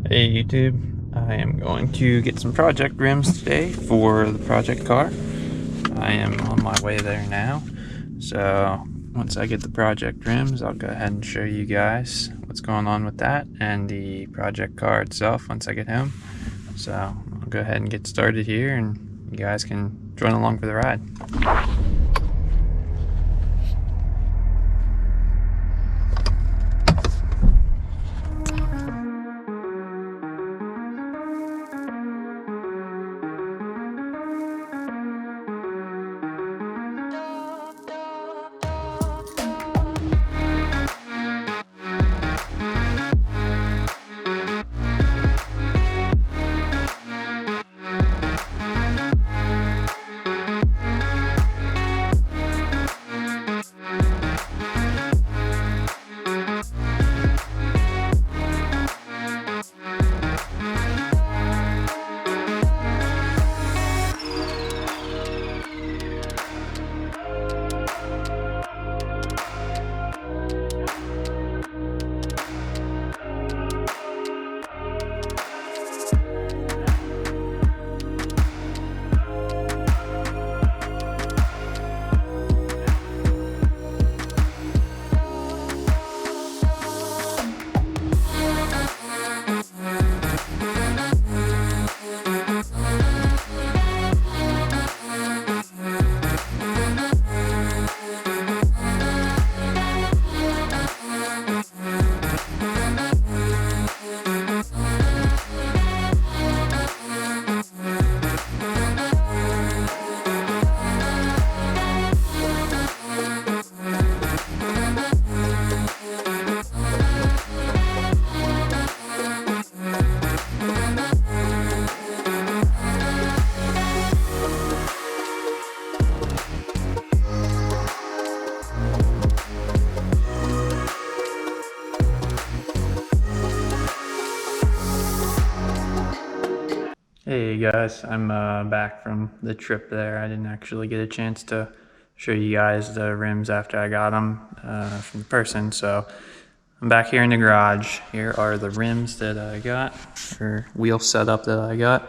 Hey YouTube, I am going to get some project rims today for the project car. I am on my way there now. So once I get the project rims, I'll go ahead and show you guys what's going on with that and the project car itself once I get home. So I'll go ahead and get started here and you guys can join along for the ride. Hey guys, I'm back from the trip there. I didn't actually get a chance to show you guys the rims after I got them from the person, so I'm back here in the garage. Here are the rims that I got, or wheel setup that I got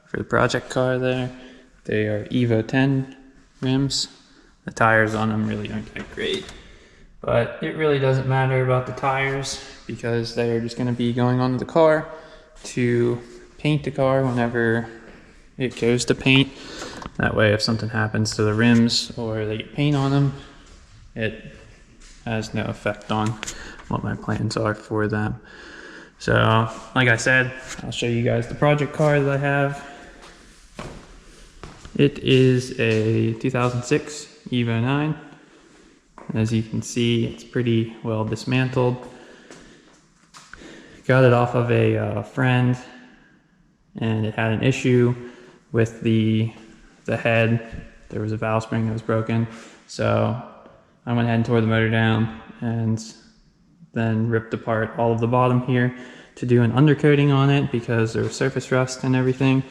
for the project car there. They are Evo 10 rims. The tires on them really aren't that great, but it really doesn't matter about the tires because they're just going to be going on the car to paint the car whenever it goes to paint. That way if something happens to the rims or they get paint on them, it has no effect on what my plans are for them. So like I said, I'll show you guys the project car that I have. It is a 2006 Evo 9. As you can see, it's pretty well dismantled. Got it off of a friend, and it had an issue with the head. There was a valve spring that was broken, so I went ahead and tore the motor down and then ripped apart all of the bottom here to do an undercoating on it because there was surface rust and everything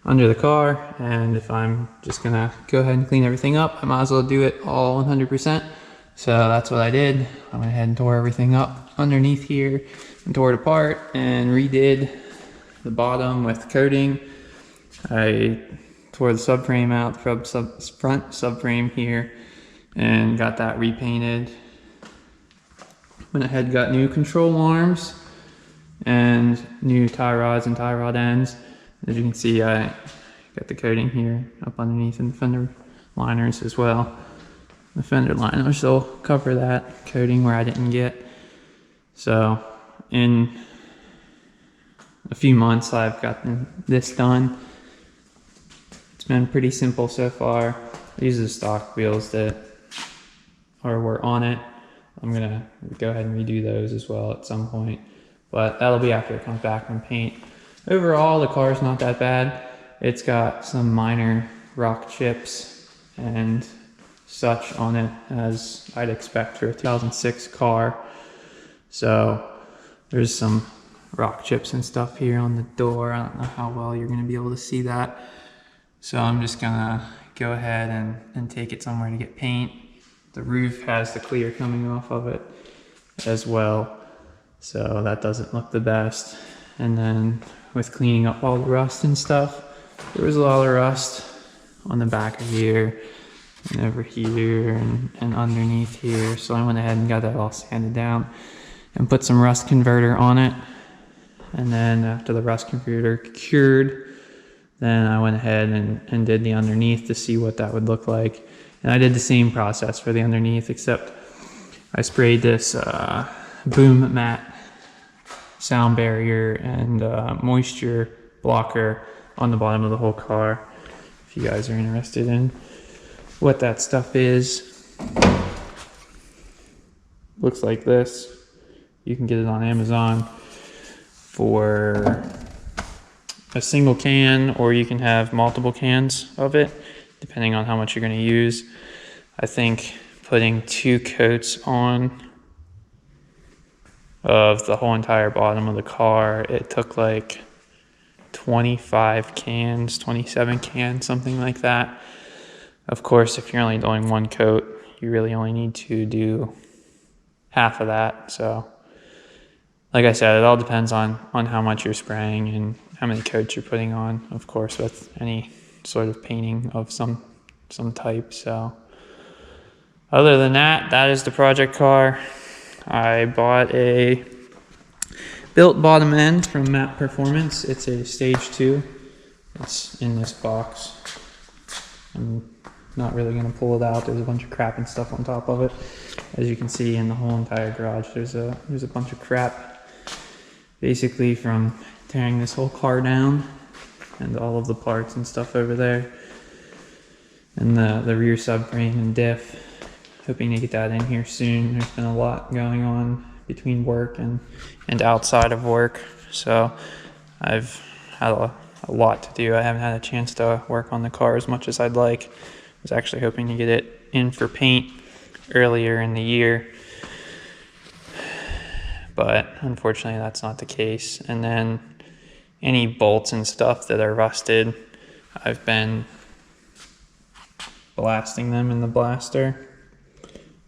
under the car, and if I'm just gonna go ahead and clean everything up, I might as well do it all 100%. So that's what I did. I went ahead and tore everything up underneath here and tore it apart and redid the bottom with coating. I tore the subframe out, the front subframe here, and got that repainted. Went ahead, got new control arms and new tie rods and tie rod ends. As you can see, I got the coating here up underneath and the fender liners as well. The fender liners will cover that coating where I didn't get. So in a few months I've gotten this done. It's been pretty simple so far. These are the stock wheels that were on it. I'm gonna go ahead and redo those as well at some point, but that'll be after it comes back from paint. Overall, the car is not that bad. It's got some minor rock chips and such on it, as I'd expect for a 2006 car. So there's some rock chips and stuff here on the door. I don't know how well you're going to be able to see that. So I'm just going to go ahead and take it somewhere to get paint. The roof has the clear coming off of it as well, so that doesn't look the best. And then with cleaning up all the rust and stuff, there was a lot of rust on the back of here and over here and underneath here. So I went ahead and got that all sanded down and put some rust converter on it. And then after the rust converter cured, then I went ahead and did the underneath to see what that would look like. And I did the same process for the underneath, except I sprayed this Boom Matte sound barrier and moisture blocker on the bottom of the whole car. If you guys are interested in what that stuff is, looks like this. You can get it on Amazon for a single can, or you can have multiple cans of it depending on how much you're going to use. I think putting 2 coats on of the whole entire bottom of the car, it took like 25 cans, 27 cans, something like that. Of course, if you're only doing 1 coat, you really only need to do half of that. So like I said, it all depends on how much you're spraying and how many coats you're putting on, of course, with any sort of painting of some type. So other than that, that is the project car. I bought a built bottom end from Matte Performance. It's a stage 2. It's in this box. I'm not really going to pull it out. There's a bunch of crap and stuff on top of it. As you can see in the whole entire garage, there's a bunch of crap, basically from tearing this whole car down and all of the parts and stuff over there. And the rear subframe and diff. Hoping to get that in here soon. There's been a lot going on between work and outside of work, so I've had a lot to do. I haven't had a chance to work on the car as much as I'd like. I was actually hoping to get it in for paint earlier in the year, but unfortunately that's not the case. And then any bolts and stuff that are rusted, I've been blasting them in the blaster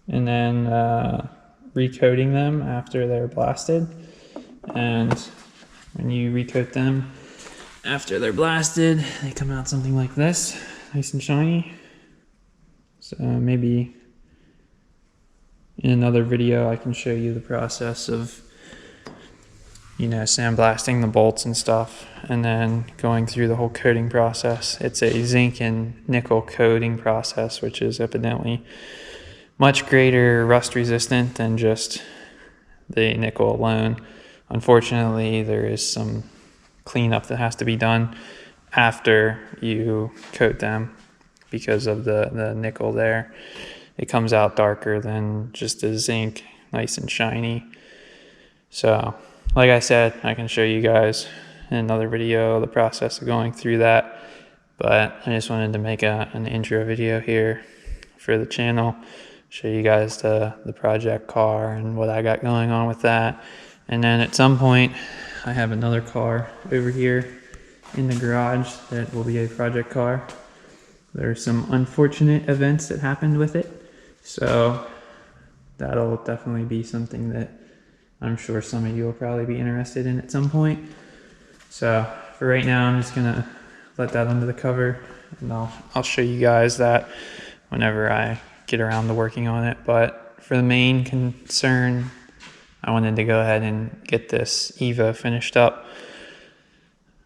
and then recoating them after they're blasted. And when you recoat them after they're blasted, they come out something like this, nice and shiny. So maybe in another video I can show you the process of, you know, sandblasting the bolts and stuff and then going through the whole coating process. It's a zinc and nickel coating process, which is evidently much greater rust resistant than just the nickel alone. Unfortunately, there is some cleanup that has to be done after you coat them because of the nickel there. It comes out darker than just the zinc, nice and shiny. So like I said, I can show you guys in another video the process of going through that, but I just wanted to make an intro video here for the channel, show you guys the project car and what I got going on with that. And then at some point I have another car over here in the garage that will be a project car. There are some unfortunate events that happened with it, so that'll definitely be something that I'm sure some of you will probably be interested in at some point. So for right now, I'm just gonna let that under the cover, and I'll show you guys that whenever I get around to working on it. But for the main concern, I wanted to go ahead and get this EVA finished up.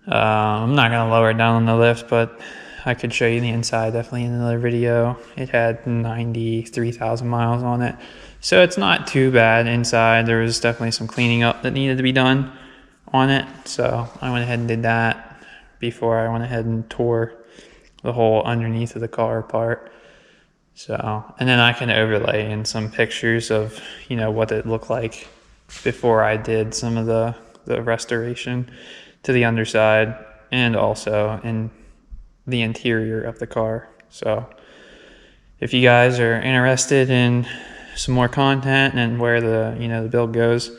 I'm not gonna lower it down on the lift, but I could show you the inside definitely in another video. It had 93,000 miles on it, so it's not too bad inside. There was definitely some cleaning up that needed to be done on it, so I went ahead and did that before I went ahead and tore the whole underneath of the car apart. So, and then I can overlay in some pictures of, you know, what it looked like before I did some of the restoration to the underside and also in the interior of the car. So if you guys are interested in some more content and where the build goes,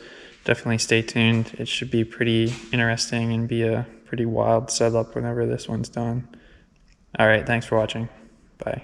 definitely stay tuned. It should be pretty interesting and be a pretty wild setup whenever this one's done. All right, thanks for watching. Bye.